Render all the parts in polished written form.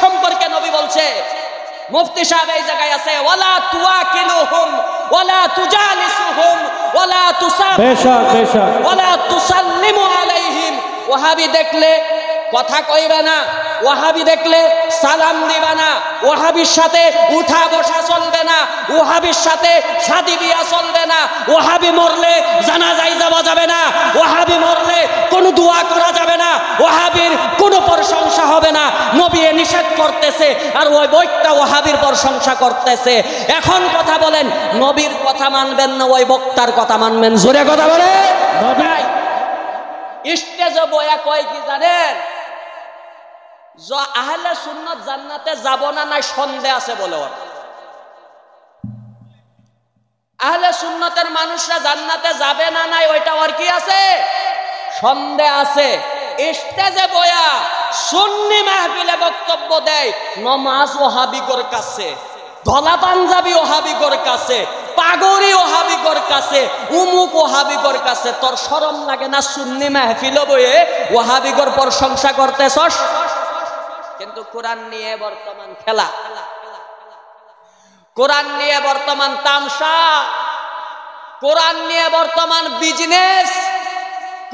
সম্পর্কে নবী বলছে, মুফতি সাহেব এই জায়গায় আছে, ওয়ালা তুআকিলুহুম ওয়ালা তুজালিসুহুম ওয়ালা ওয়ালা তুসাল্লিমু আলাইহিম। ওয়াহাবি দেখলে কথা কইবে না, ওয়াহাবি দেখলে সালাম দিবে না, ওয়াহাবির সাথে উঠা বসা চলবে না, ওয়াহাবির সাথে শাদী বিয়া চলবে না, ওয়াহাবি মরলে জানাজায় যাওয়া যাবে না, ওয়াহাবি মরলে কোনো দোয়া করা যাবে না, ওয়াহাবির কোনো প্রশংসা হবে না। নবী নিষেধ করতেছে আর ওই বক্তা ওয়াহাবির প্রশংসা করতেছে। এখন কথা বলেন, নবীর কথা মানবেন না ওই বক্তার কথা মানবেন? জোরে কথা বলে। স্টেজে বয়া কয় কি জানেন, আহলে সুন্নাত জান্নাতে যাব না নাই সন্দেহ আছে বলে। ওর আহলে সুন্নাতের মানুষরা জান্নাতে যাবে না নাই ওইটা ওর কি আছে, সন্দেহ আছে। স্টেজে বয়া সুন্নি মাহফিলে বক্তব্য দেয়, নমাজ ওয়াহাবিগর কাছে, ধলা পাঞ্জাবি ওয়াহাবিগর কাছে, পাগড়ি ওয়াহাবিগর কাছে, উমুক ওয়াহাবিগর কাছে। তোর শরম লাগে না সুন্নি মাহফিলে বয়ে ওয়াহাবিগর প্রশংসা করতেছস? কিন্তু কোরআন নিয়ে বর্তমান খেলা, কোরআন নিয়ে বর্তমান তামসা, কোরআন নিয়ে বর্তমান বিজনেস,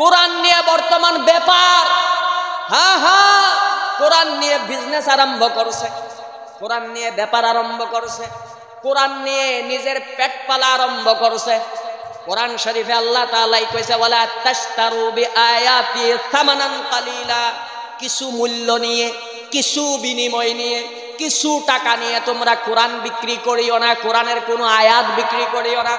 কোরআন নিয়ে বর্তমান ব্যাপার। হ্যাঁ হ্যাঁ, কোরআন নিয়ে বিজনেস আরম্ভ করছে, কোরআন নিয়ে ব্যাপার আরম্ভ করছে, কোরআন নিয়ে নিজের পেট পালা আরম্ভ করছে। কোরআন শরীফে আল্লাহ তাআলাই কইছে, ওয়ালা তাশতারু বিআয়াতি সামানান কালিলা, কিছু মূল্য নিয়ে, কিছু বিনিময় নিয়ে, কিছু টাকা নিয়ে তোমরা কোরআন বিক্রি করিও না, কোরআনের কোনো আয়াত বিক্রি করিও না।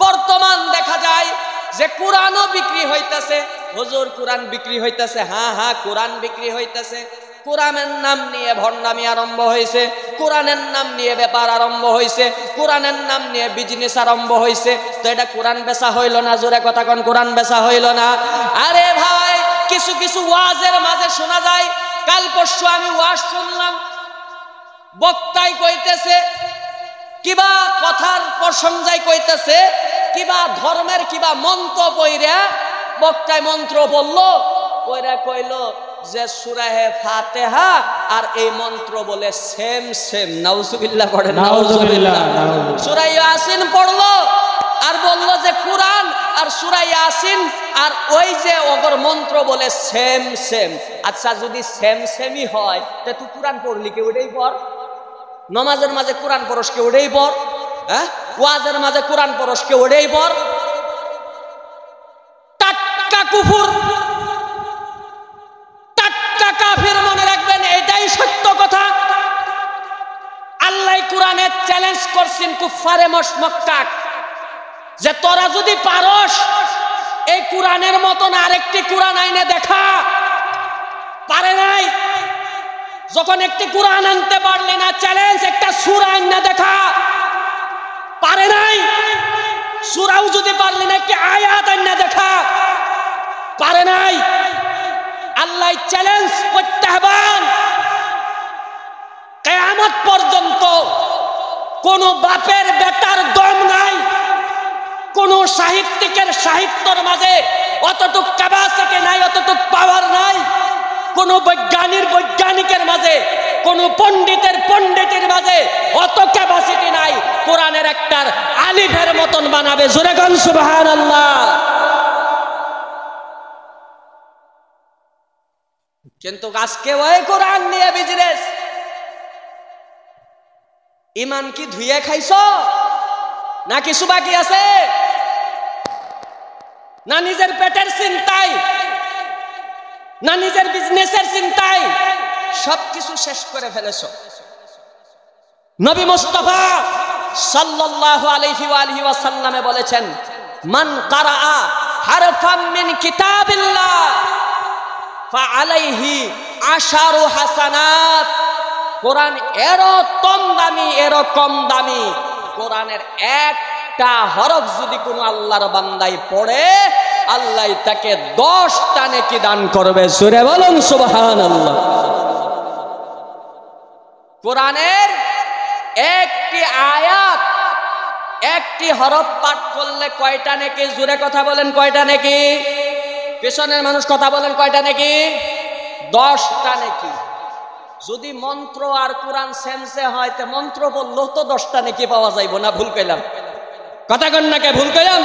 বর্তমান দেখা যায় যে কোরআনও বিক্রি হইতেছে। হুজুর কোরআন বিক্রি হইতেছে, হ্যাঁ হ্যাঁ কোরআন বিক্রি হইতেছে। কোরআনের নাম নিয়ে ভণ্ডামি আরম্ভ হয়েছে, কোরআনের নাম নিয়ে ব্যাপার আরম্ভ হয়েছে, কোরআনের নাম নিয়ে বিজনেস আরম্ভ হয়েছে। তো এটা কোরআন বেচা হইল না? জোরে কথা কোন, কোরআন বেচা হইল না? আরে ভাই, কিছু কিছু ওয়াজের মাঝে শোনা যায়, কাল পরশু আমি ওয়াজ শুনলাম, বক্তাই কইতেছে কিবা কথার প্রসঙ্গায় কইতেছে, কিবা ধর্মের কিবা মন্ত্র পইরা বক্তায় মন্ত্র বললো, পইরা কইল যে সূরা ফাতিহা আর এই মন্ত্র বলে সেম সেম। নাউজুবিল্লাহ পড়ে, নাউজুবিল্লাহ। সূরা ইয়াসিন পড়লো আর বললো যে কোরআন আর সূরা ইয়াসিন আর ওই যে ওগর মন্ত্র বলে সেম সেম। আচ্ছা, যদি সেম সেমই হয় তা তুই কোরআন পড়লি কে ওটাই পড়, নামাজের মাঝে কোরআন পড়স কে ওটাই পড়, হ্যাঁ ওয়াজের মাঝে কোরআন পড়স কে ওটাই পড়। টাটকা কুফর, টাটকা কাফির, মনে রাখবেন এটাই সত্য কথা। আল্লাহ কোরআনে চ্যালেঞ্জ করছেন কুফারে মক্কা যে তোরা যদি পারস এই কোরআনের মতন আরেকটি কোরআন আইনে দেখা। পারে নাই। যখন একটি কোরআন আনতে পারলি না, চ্যালেঞ্জ একটা সূরা আইনে দেখা। পারে নাই। সূরাও যদি পারলি না, একটি আয়াত আইনে দেখা। পারে নাই। আল্লাহ চ্যালেঞ্জ প্রত্যাহ্বান, কিয়ামত পর্যন্ত কোন বাপের বেটার দম নাই, কোন সাহিত্যিকের সাহিত্যের মাঝে অতটুক ক্যাপাসিটি নাই, অতটুক পাওয়ার নাই, কোন বৈজ্ঞানিকের মাঝে, কোন পণ্ডিতের মাঝে অত ক্যাপাসিটি নাই কোরআনের একটার আলিফের মতন বানাবে। জোরে গান সুবহানাল্লাহ। কিন্তু আজকে ওই কোরআন নিয়ে বিজনেস। ইমান কি ধুয়ে খাইছো না কিছু বাকি আছে? না নিজের পেটের চিন্তায়, না নিজের বিজনেসের চিন্তায় সবকিছু শেষ করে ফেলেছো? নবী মুস্তাফা সাল্লাল্লাহু আলাইহি ওয়া আলিহি ওয়াসাল্লামে বলেছেন, মান কারাআ হারফাম মিন কিতাবিল্লাহ ফাআলাইহি আশারু হাসানাত। কোরআন এরকম দামি, এরকম দামি, কোরআনের একটা হরফ যদি কোনো আল্লাহর বান্দাই পড়ে, আল্লাহ তাকে 10টা নেকি দান করবে। সূরা বলুন সুবহানাল্লাহ। কোরআনের একটি আয়াত, একটি হরফ পাঠ করলে কয়টা নেকি? জোরে কথা বলেন, কয়টা নেকি? পেছনের মানুষ কথা বলেন, কয়টা নেকি? 10টা নেকি। যদি মন্ত্র আর কোরআন সেন্সে হয় তে মন্ত্র বললেও তো 10টা নেকি পাওয়া যাইব না? ভুল কইলাম? কথা কন না কে? ভুল কইলাম?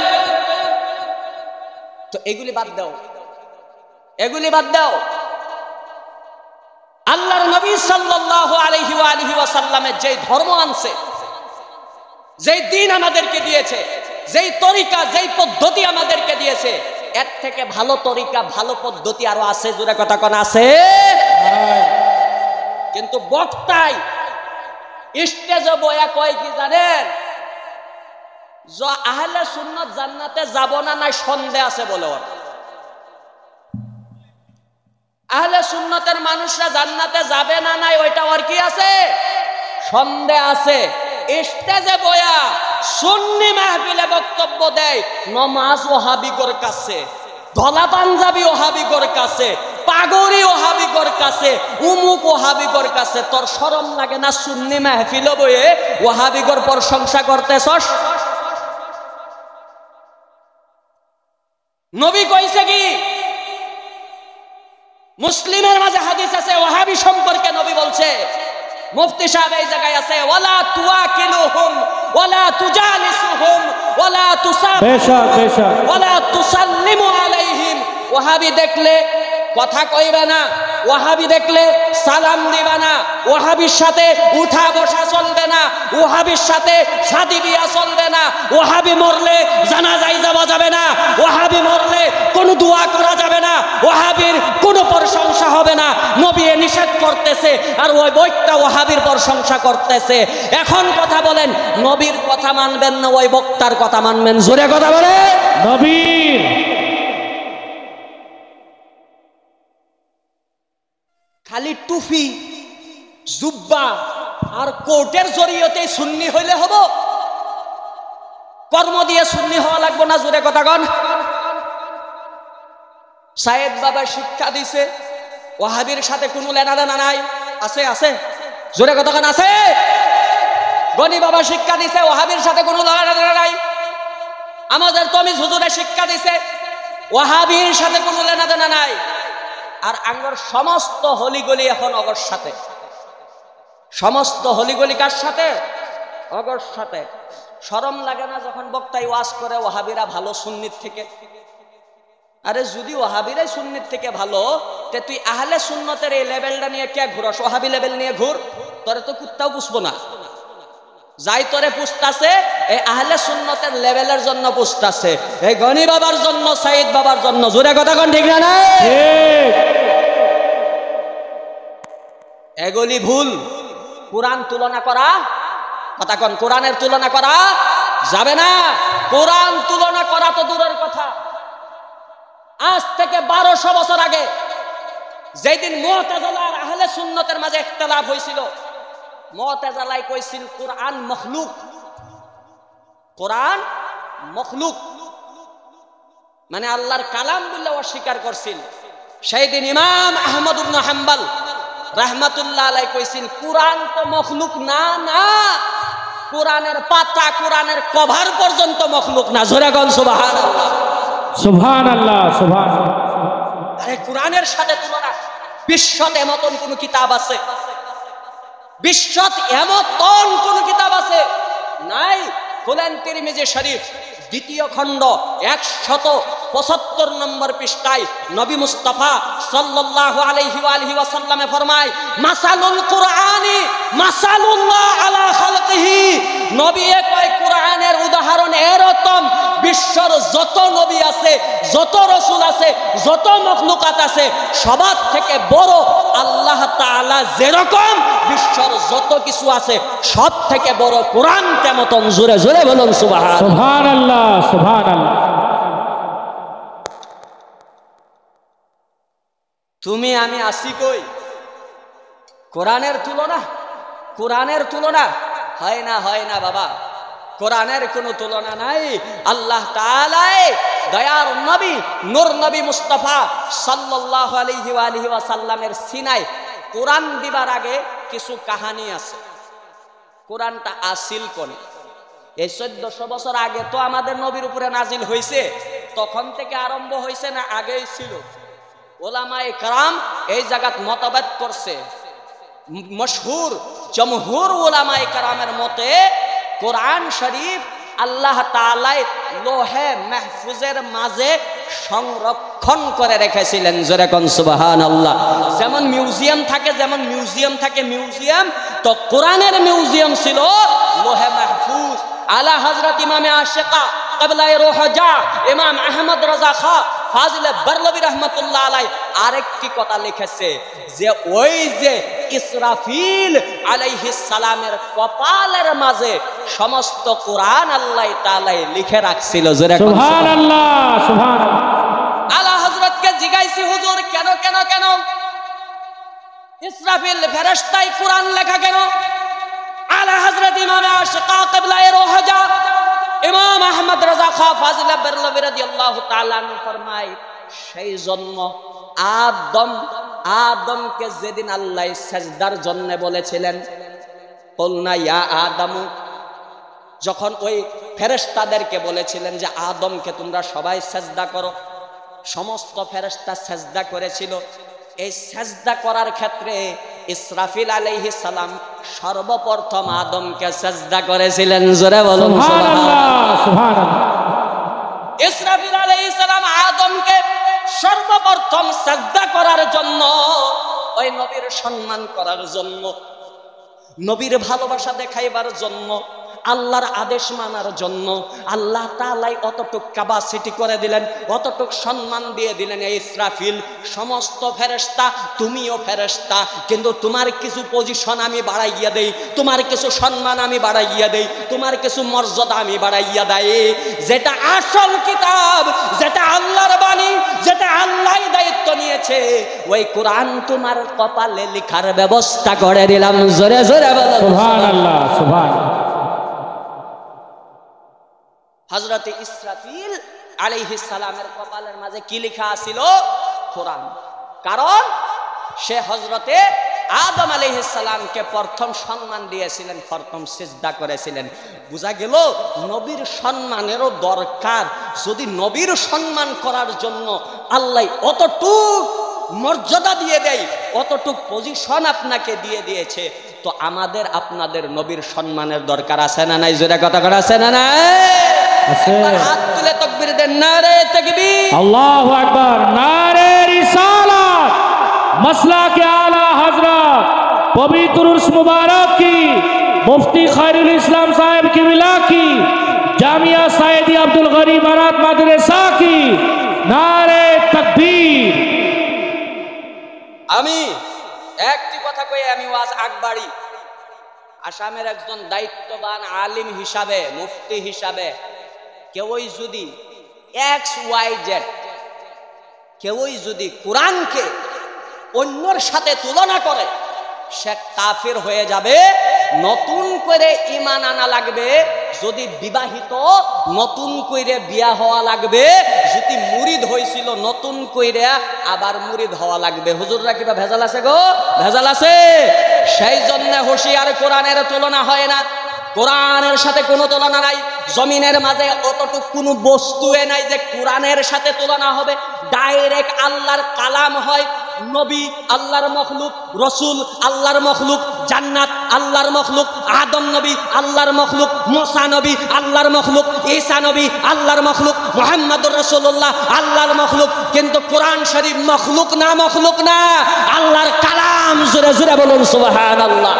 তো এগুলি বাদ দাও, এগুলি বাদ দাও। আল্লাহর নবী সাল্লাল্লাহু আলাইহি ওয়া আলিহি ওয়াসাল্লামের যেই ধর্ম আনছে, যেই দিন আমাদেরকে দিয়েছে, যেই তরিকা, যেই পদ্ধতি আমাদেরকে দিয়েছে, এর থেকে ভালো তরিকা, ভালো পদ্ধতি আরো আছে। জোরে কথা কোন আছে? কিন্তু বক্তাই স্টেজে বয়া কয় কি জানেন? আহলে সুন্নাত জান্নাতে যাব না নাই সন্দেহ আছে বলে। ওর আহলে সুন্নাতের মানুষরা জান্নাতে যাবে না নাই ওইটা ওর কি আছে? সন্দেহ আছে। স্টেজে বয়া সুন্নি মাহফিলে বক্তব্য দেয়, নমাজ ওহাবিগর কাছে, ধলা পাঞ্জাবি ওহাবিগর কাছে, পাগড়ি ওহাবিগর কাছে, উমুক ওহাবিগর কাছে। তোর শরম লাগে না? সুন্নি মাহফিল বয়ে ওহাবিগর প্রশংসা করতেছস? নবী কইছে কি? মুসলিমের মাঝে হাদিস আছে ওয়াহাবি সম্পর্কে নবী বলছে, মুফতি সাহেব এই জায়গায় আছে, ওয়ালা তুয়াকিলুহুম ওয়ালা তুজালিসুহুম ওয়ালা তুসাবিহু ওয়ালা তুসাল্লিমু আলাইহিম। ওয়াহাবি দেখলে কথা কইবে না, ওয়াহাবি দেখলে সালাম দিবে না, ওয়াহাবির সাথে উঠা বসা চলবে না, ওয়াহাবির সাথে শাদী বিয়া চলবে না, ওয়াহাবি মরলে জানাজায় যাওয়া যাবে না, ওয়াহাবি মরলে কোনো দোয়া করা যাবে না, ওয়াহাবির কোনো প্রশংসা হবে না। নবী নিষেধ করতেছে আর ওই বক্তা ওয়াহাবির প্রশংসা করতেছে। এখন কথা বলেন, নবীর কথা মানবেন না ওই বক্তার কথা মানবেন? জোরে কথা বলে। নবীর খালি টুপি জুব্বা আর কোটের জরিয়তে সুন্নি হইলে হব? কর্ম দিয়ে সুন্নি হওয়া লাগবে না? জোরে কথা কন। সায়েদ বাবা শিক্ষা দিছে ওয়াহাবির সাথে কোনো লেনাদেনা নাই। আছে? আছে? জোরে কথা কন। আছে? গনি বাবা শিক্ষা দিছে ওয়াহাবির সাথে কোনো লেনাদেনা নাই। আমাদের তমিজ হুজুরে শিক্ষা দিছে ওয়াহাবির সাথে কোনো লেনাদেনা নাই। আর আঙ্গর সমস্ত হলিগলি এখন অগর সাথে। সমস্ত হলিগলি কার সাথে? অগর সাথে। শরম লাগে না যখন বক্তাই ওয়াজ করে ওয়াহাবিরা ভালো সুন্নিত থেকে? আরে যদি ওয়াহাবিরাই সুন্নিত থেকে ভালো, তে তুই আহলে সুন্নতের এই লেভেলটা নিয়ে কে ঘুরস? ওয়াহাবি লেভেল নিয়ে ঘুর। তোরে তো কুত্তাও পুষবো না। যাই তোরে পুষতাছে এই আহলে সুন্নতের লেভেলের জন্য পুষতাছে, এই গনি বাবার জন্য, সাইদ বাবার জন্য। জোরে কথা কোন? ঠিক না? এগুলি ভুল। কোরআন তুলনা করা, কথা কোন, কোরআনের তুলনা করা যাবে না। কোরআন তুলনা করা তো দূরের কথা। আজ থেকে 1200 বছর আগে যেদিন মুতাজিলা আর আহলে সুন্নতের মাঝে ইখতিলাফ হয়েছিল, মুতাজিলাই কইছিল কোরআন মখলুক। কোরআন মখলুক মানে আল্লাহর কালাম বলে অস্বীকার করছিল। সেই দিন ইমাম আহমদ ইবনে হাম্বল রাহমাতুল্লাহ আলাইহি কইছিল কোরআন তো মখলুক না। না, কোরআনের পাতা, কোরআনের কভার পর্যন্ত মখলুক না। জোরে কোন সুবহানাল্লাহ। সুবহানাল্লাহ, সুবহানাল্লাহ। আরে কোরআনের সাথে তুলনা? বিশ্বত এমতন কোন কিতাব আছে? বিশ্বত এমতন কোন কিতাব আছে? নাই। খোলেন তিরমিজি শরীফ দ্বিতীয় খণ্ড 175 নম্বর পৃষ্ঠায় নবী মুস্তাফা সাল্লাল্লাহু আলাইহি ওয়া আলিহি ওয়াসাল্লামে ফরমায়, মাসালুল কুরআনি মাসালুল্লাহ আলা খালকিহি। নবী কয় কোরআনের উদাহরণ এরকম, বিশ্বর যত নবী আছে, যত রাসূল আছে, যত মাখলুকাত আছে, সবার থেকে বড় আল্লাহ তাআলা যেরকম বিশ্বর যত কিছু আছে সব থেকে বড় কোরআন কেমতন। জোরে জোরে বলুন সুবহানাল্লাহ, সুবহানাল্লাহ, সুবহানাল্লাহ। তুমি আমি আসি কই? কোরআনের তুলনা? কোরআনের তুলনা হয় না, হয় না বাবা। কোরআনের কোনো তুলনা নাই। আল্লাহ তাআলা দয়ার নবী নূর নবী মুস্তাফা সাল্লাল্লাহু আলাইহি ওয়া আলিহি ওয়াসাল্লামের সিনায় কোরআন দিবার আগে কিছু কাহিনী আছে। কোরআনটা আসিল কোন? এই 1400 বছর আগে তো আমাদের নবীর উপরে নাজিল হয়েছে, তখন থেকে আরম্ভ হয়েছে না আগেই ছিল? ওলামায়ে কেরাম এই জায়গাত মতভেদ করছে। মশহুর জমহুর উলামায়ে কেরামের মতে কোরআন শরীফ আল্লাহ তাআলা লোহে মাহফুজের মাঝে সংরক্ষণ করে রেখেছিলেন। জোরে কোন সুবহানাল্লাহ। যেমন মিউজিয়াম থাকে মিউজিয়াম, তো কোরআনের মিউজিয়াম ছিল লোহে মাহফুজ। আলা হযরত ইমামে আশিকা কিবলায়ে রোহজা ইমাম আহমদ রাজা খাঁ ফাজিলে বারলভী রাহমাতুল্লাহ আলাইহি আরেকটি কথা লিখেছে যে ওই যে ইসরাফিল আলাইহিস সালামের কপালের মাঝে সমস্ত কোরআন আল্লাহ তাআলা লিখে রাখছিল। জোরে সুবহানাল্লাহ সুবহানাল্লাহ। আলা হযরতকে জিজ্ঞাসি হুজুর কেন ইসরাফিল ফেরেশতাই কোরআন লেখা কেন? আলা হযরত ইমামে আশিকা কিবলায়ে রোহজা ইমাম আহমদ রাজা খাঁ ফাজিলে বারলভী রাদিয়াল্লাহু তাআলা আনহু ফরমায় সেই জন্য আদমকে যেদিন আল্লাহ সাজদার জন্য বলেছিলেন, কুলনা ইয়া আদমু, যখন ওই ফেরেশতাদেরকে বলেছিলেন যে আদমকে তোমরা সবাই সাজদা করো, সমস্ত ফেরেশতা সাজদা করেছিল। এই সাজদা করার ক্ষেত্রে ইসরাফিল আলাইহিস সালাম সর্বপ্রথম আদমকে সাজদা করেছিলেন। জোরে বলুন সুবহানাল্লাহ সুবহানাল্লাহ। ইসরাফিল আলাইহিস সালাম আদমকে সর্বপ্রথম সাজদা করার জন্য, ওই নবীর সম্মান করার জন্য, নবীর ভালোবাসা দেখাইবার জন্য, আল্লাহর আদেশ মানার জন্য আল্লাহ তাআলাই অতটুক ক্যাপাসিটি করে দিলেন, অতটুক সম্মান দিয়ে দিলেন। এই ইসরাফিল, সমস্ত ফেরেশতা, তুমিও ফেরেশতা, কিন্তু তোমার কিছু পজিশন আমি বাড়াইয়া দেই, তোমার কিছু সম্মান আমি বাড়াইয়া দেই, তোমার কিছু মর্যাদা আমি বাড়াইয়া দেই। যেটা আসল কিতাব, যেটা আল্লাহর বাণী, যেটা আল্লাহই দায়িত্ব নিয়েছে, ওই কোরআন তোমার কপালে লেখার ব্যবস্থা করে দিলাম। জোরে জোরে বলো সুবহানাল্লাহ সুবহানাল্লাহ। হযরত ইসরাফিল আলাইহিস সালামের কপালের মাঝে কি লেখা আছিল? কোরআন। কারণ সে হযরতে আদম আলাইহিস সালামকে প্রথম সম্মান দিয়েছিলেন, প্রথম সিজদা করেছিলেন। বুঝা গেল নবীর সম্মানেরও দরকার। যদি নবীর সম্মান করার জন্য আল্লাহ অতটুক মর্যাদা দিয়ে দেয়, অতটুক পজিশন আপনাকে দিয়ে দিয়েছে, তো আমাদের আপনাদের নবীর সম্মানের দরকার আছে না নাই? জোরে কথা করা আছে না নাই? হাত তুলে তাকবীর দেন, নারে তাকবীর, আল্লাহু আকবার, নারে রিসালাত, মাসলাকে আলা হযরত পবিত্র উরস মুবারক কি মুফতি খায়রুল ইসলাম সাহেব की मिला की জামিয়া সাইদি আব্দুল গনি বারাত মাদ্রাসা की নারে তাকবীর। আমি একটি কথা কই, আমি ওয়াজ আকবাড়ি আসামের একজন দায়িত্ববান আলিম হিসাবে, মুফতি হিসাবে, কেউই যদি XYZ কেউই যদি কোরআনকে অন্যর সাথে তুলনা করে, সে কাফির হয়ে যাবে। নতুন করে ঈমান আনা লাগবে, যদি বিবাহিত নতুন করে বিয়া হওয়া লাগবে, যদি মুরিদ হয়েছিল নতুন করে আবার মুরিদ হওয়া লাগবে। হুজুররা কিবা ভেজাল আছে গো? ভেজাল আছে। সেই জন্য হুঁশিয়ার, কোরআনের তুলনা হয় না, কোরআনের সাথে কোনো তুলনা নাই। জমিনের মাঝে অতটুক কোনো বস্তু নাই যে কোরআনের সাথে তুলনা হবে। ডাইরেক্ট আল্লাহর কালাম হয়। নবী আল্লাহর মখলুক, রসুল আল্লাহর মখলুক, জান্নাত আল্লাহর মখলুক, আদম নবী আল্লাহর মখলুক, মুসা নবী আল্লাহর মখলুক, ঈসা নবী আল্লাহর মখলুক, মুহাম্মদুর রাসূলুল্লাহ আল্লাহর মখলুক। কিন্তু কোরআন শরীফ মখলুক না, মখলুক না, আল্লাহর কালাম। জোরে জোরে বলুন সুবহানাল্লাহ।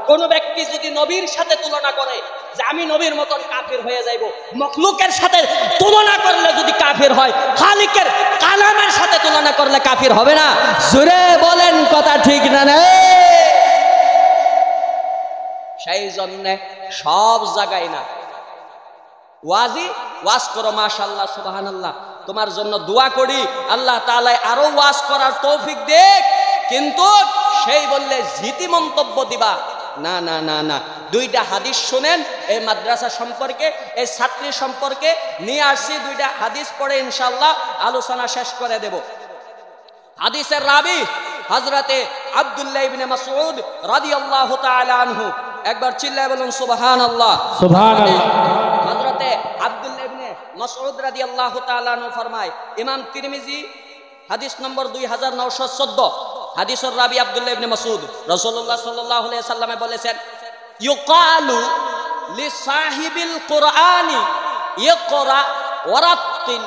কোন ব্যক্তি যদি নবীর সাথে তুলনা করে যে আমি নবীর মতন, কাফির হয়ে যাইব। মখলুকের সাথে তুলনা করলে যদি কাফির হয়, খালিকের কালামের সাথে তুলনা করলে কাফির হবে না। জোরে বলেন, কথা ঠিক না? সেই জন্য সব জায়গায় না, ওয়াজ করো, মাশাআল্লাহ সুবহানাল্লাহ, তোমার জন্য দোয়া করি, আল্লাহ তাআলা আরো ওয়াজ করার তৌফিক দেখ। কিন্তু সেই বললে জিতি মন্তব্য দিবা না, না, না, না। দুইটা হাদিস শুনেন এই মাদ্রাসা সম্পর্কে, এই ছাত্রী সম্পর্কে নিয়ে আসছি। দুইটা হাদিস পড়ে ইনশাআল্লাহ আলোচনা শেষ করে দেব। হাদিসের রাবি হযরতে আব্দুল্লাহ ইবনে মাসউদ রাদিয়াল্লাহু তাআলা আনহু। একবার চিল্লায় বলুন সুবহানাল্লাহ সুবহানাল্লাহ। হযরতে আব্দুল্লাহ ইবনে মাসউদ রাদিয়াল্লাহু তাআলা আনহু ফরমায়, ইমাম তিরমিজি হাদিস নম্বর 2914, হাদিসের রাবি আব্দুল্লাহ ইবনে মাসউদ, রাসূলুল্লাহ সাল্লাল্লাহু আলাইহি সাল্লামে বলেছেন, ইউকালু লিসাহিবিল কুরআনি ইকরা ওয়ারাত্তিল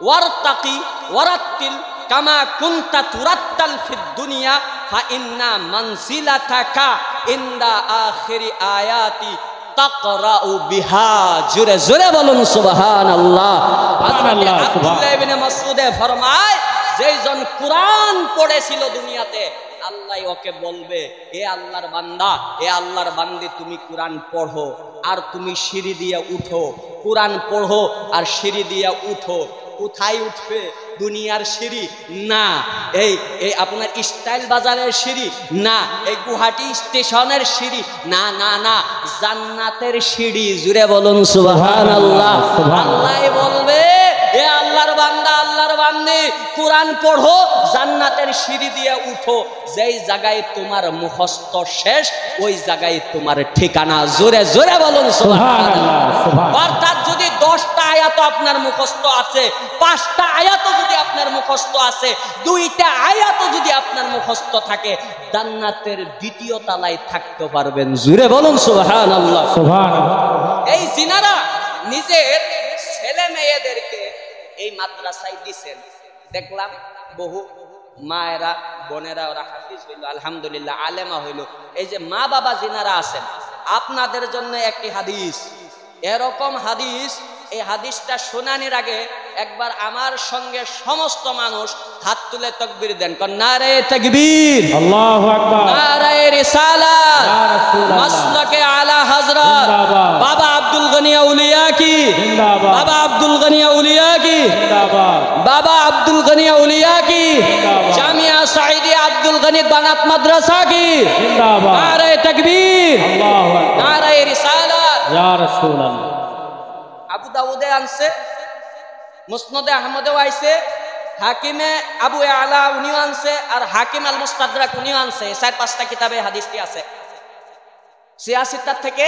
ওয়ারতাকি ওয়ারাত্তিল কামা কুনতা তুরাত্তাল ফিদ দুনিয়া ফা ইন্না মানজিলাতাকা ইনদা আখিরি আয়াতি তাকরাউ বিহা। জোরে জোরে বলুন সুবহানাল্লাহ। সুবহানাল্লাহ। আব্দুল্লাহ ইবনে মাসউদে ফরমায়, যেইজন কুরআন পড়েছিল দুনিয়াতে, আল্লাহ ওকে বলবে, এ আল্লাহর বান্দা, এ আল্লাহর বান্দি, তুমি কুরআন পড়ো আর তুমি সিঁড়ি দিয়ে উঠো, কুরআন পড়ো আর সিঁড়ি দিয়ে উঠো। কোথায় উঠবে? দুনিয়ার সিঁড়ি না, এই আপনার স্টাইল বাজারের সিঁড়ি না, এই গুয়াহাটি স্টেশনের সিঁড়ি না, না না, জান্নাতের সিঁড়ি। জুড়ে বলুন সুবহানাল্লাহ। আল্লাহ বলবে, এ আল্লাহর বান্দা, আল্লাহর বান্দি, কুরআন পড়ো, জান্নাতের সিঁড়ি দিয়ে উঠো। যেই জায়গায় তোমার মুখস্থ শেষ, ওই জায়গায় তোমার ঠিকানা। জোরে জোরে বলুন সুবহানাল্লাহ। অর্থাৎ যদি 10টা আয়াত আপনার মুখস্থ আছে, 5টা আয়াত যদি আপনার মুখস্থ আছে, 2টা আয়াত যদি আপনার মুখস্থ থাকে, জান্নাতের দ্বিতীয় তলায় থাকতে পারবেন। জোরে বলুন সুবহানাল্লাহ। সুবহানাল্লাহ। এই জিনারা নিজের ছেলে মেয়েদেরকে এই মাদ্রাসায় দিছেন। দেখলাম বহু মায়েরা, বোনেরা, ওরা হাফিজ হইল, আলহামদুলিল্লাহ, আলেমা হইল। এই যে মা বাবা যিনারা আছেন, আপনাদের জন্য একটি হাদিস, এরকম হাদিস, এই হাদিসটা শোনানোর আগে একবার আমার সঙ্গে সমস্ত মানুষ হাত তুলে তাকবীর দেন। নারে তাকবীর, আল্লাহু আকবার, নারে রিসালাত, ইয়া রাসূলুল্লাহ, মাসলাকে আলা হযরত বাবা আব্দুল গনি আউলিয়া কি জিন্দাবাদ, বাবা আব্দুল গনি আউলিয়া কি জিন্দাবাদ, বাবা আব্দুল গনি আউলিয়া কি জিন্দাবাদ, জামিয়া সাঈদিয়া আব্দুল গনি বানাত মাদ্রাসা কি জিন্দাবাদ, নারে তাকবীর, আল্লাহু আকবার, নারে রিসালাত, ইয়া রাসূলুল্লাহ। আবু দাউদে আনছে, মুসনাদে আহমদেও আইছে, হাকিমে আবু আলা উনিও আনছে, আর হাকিম আল মুস্তাদরাক উনিও আনছে। 4-5টা কিতাবে হাদিসটি আছে। 86 থেকে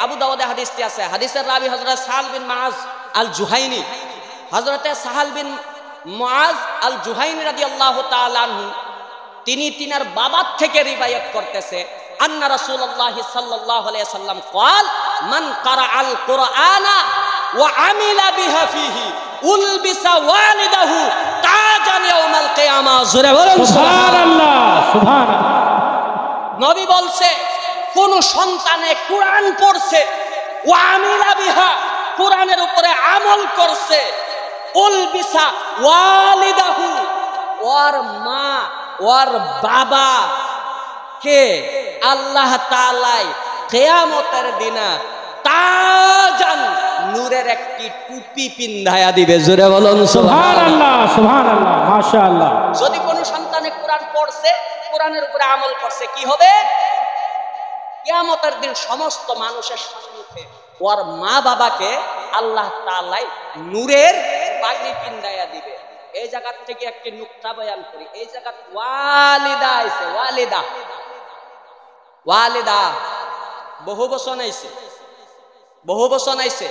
আবু দাউদে হাদিসটি আছে। হাদিসের রাবি হযরত সাহাল বিন মুআজ আল জুহাইনি, হযরতে সাহাল বিন মুআজ আল জুহাইনি রাদিয়াল্লাহু তাআলা আনহু, তিনি তিনার বাবার থেকে রিওয়ায়াত করতেছে, আন্না রাসূলুল্লাহ সাল্লাল্লাহু আলাইহি সাল্লাম قال মান ক্বারাআল কুরআনা ওয়া আমিলা বিহা ফিহি উলবিসা ওয়ালিদাহু তাজান ইয়াউমাল কিয়ামা। জোরে বলুন সুবহানাল্লাহ। সুবহানাল্লাহ। নবী বলছে, কোন সন্তানে কুরআন পড়ছে, ওয়া আমিলা বিহা, কুরআনের উপরে আমল করছে, উলবিসা ওয়ালিদাহু, ওর মা, ওর বাবা কে আল্লাহ তাআলা কিয়ামতের দিনা তাজান, নূরের একটি টুপি পিন্ধায়া দিবে। জোরে বলুন সুবহানাল্লাহ। সুবহানাল্লাহ, মাশাআল্লাহ। যদি কোন সন্তানে কুরআন পড়ছে, কুরআনের উপরে আমল করছে, কি হবে? কিয়ামতের দিন সমস্ত মানুষের সম্মুখে ওর মা বাবাকে আল্লাহ তাআলা নূরের পাগড়ি পিন্ধায়া দিবে। এই জায়গা থেকে একটি নুকতা বয়ান করি। এই জায়গা ওয়ালিদা আইছে, ওয়ালিদা, ওয়ালিদা বহু বচন আইছে, বহু বচন আইছে।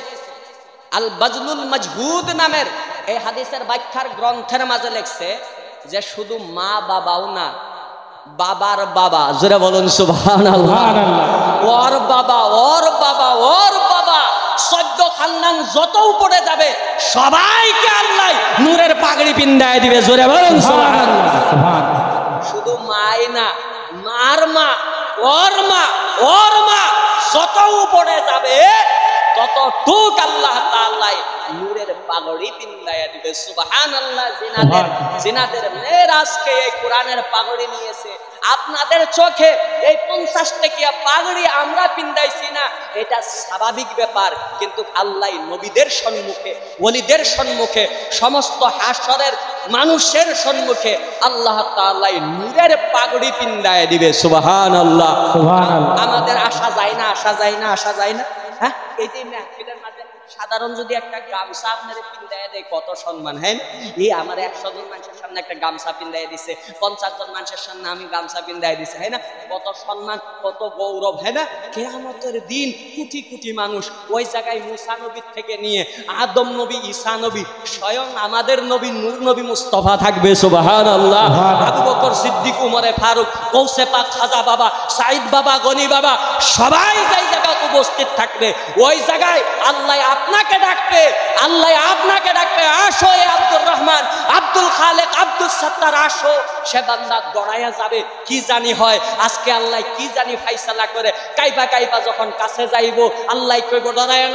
আল বাজলুল মাজহুদ নামের এই হাদিসের ব্যাখ্যার গ্রন্থের মাঝে লেখছে যে শুধু মা বাবাও না, বাবার বাবা। জোরে বলুন সুবহানাল্লাহ। ওর বাবা, ওর বাবা, ওর বাবা, 14 খানদান যত উপরে যাবে সবাইকে আল্লাহ নূরের পাগড়ি পিন্ধায় দিবে। জোরে বলুন সুবহানাল্লাহ। শুধু মাই না, মার মা, ওর মা, ওর মা যত উপরে যাবে ততটুক আল্লাহ তাআলা নূরের পাগড়ি পিন্ধায়া দিবে। সুবহানাল্লাহ। জিনাদের মেয়েরা আজকে এই কোরআনের পাগড়ি নিয়েছে। আপনাদের চোখে এই 50 টাকিয়া পাগড়ি আমরা পিন্ধাইছি না, এটা স্বাভাবিক ব্যাপার, কিন্তু আল্লাহ নবীদের সম্মুখে, ওলিদের সম্মুখে, সমস্ত হাসরের মানুষের সম্মুখে আল্লাহ তাআলা নূরের পাগড়ি পিন্ধায়া দিবে। সুবহানাল্লাহ, সুবহানাল্লাহ। আমাদের আসা যায় না, আসা যায় না, আসা যায় না। হ্যাঁ, এই যে মাহফিলের মাঝে সাধারণ যদি একটা গামছা আপনার পিন্দায় দেয় কত সম্মান, হ্যাঁ? এই আমার 100 জন মানুষের সামনে একটা গামছা পিন্দায় দিছে, 50 জন মানুষের সামনে আমি গামছা পিন্দায় দিছে, হ্যাঁ না? কত সম্মান, কত গৌরব, হ্যাঁ না? কিয়ামতের দিন কোটি কোটি মানুষ ওই জায়গায় মুসা নবীর থেকে নিয়ে আদম নবী, ঈসা নবী, স্বয়ং আমাদের নবী নূর নবী মুস্তাফা থাকবে, সুবহানাল্লাহ। আবু বকর সিদ্দিক, উমরে ফারুক, গৌসে পাক, খাজা বাবা, সাইদ বাবা, গনি বাবা, সবাই যাই জায়গায় উপস্থিত থাকবে। ওই জায়গায় আল্লাহ আপনাকে ডাকবে, আল্লাহ আপনাকে ডাকবে, আসো এ আব্দুর রহমান, আব্দুল খালেক, আব্দুল সত্তার, আসো। সে বান্দা দৌড়াইয়া যাবে, কি জানি হয় আজকে আল্লাহ কি জানি ফাইসালা করে। কাইবা কাইবা যখন কাছে যাইব, আল্লাহ কইব ডরায়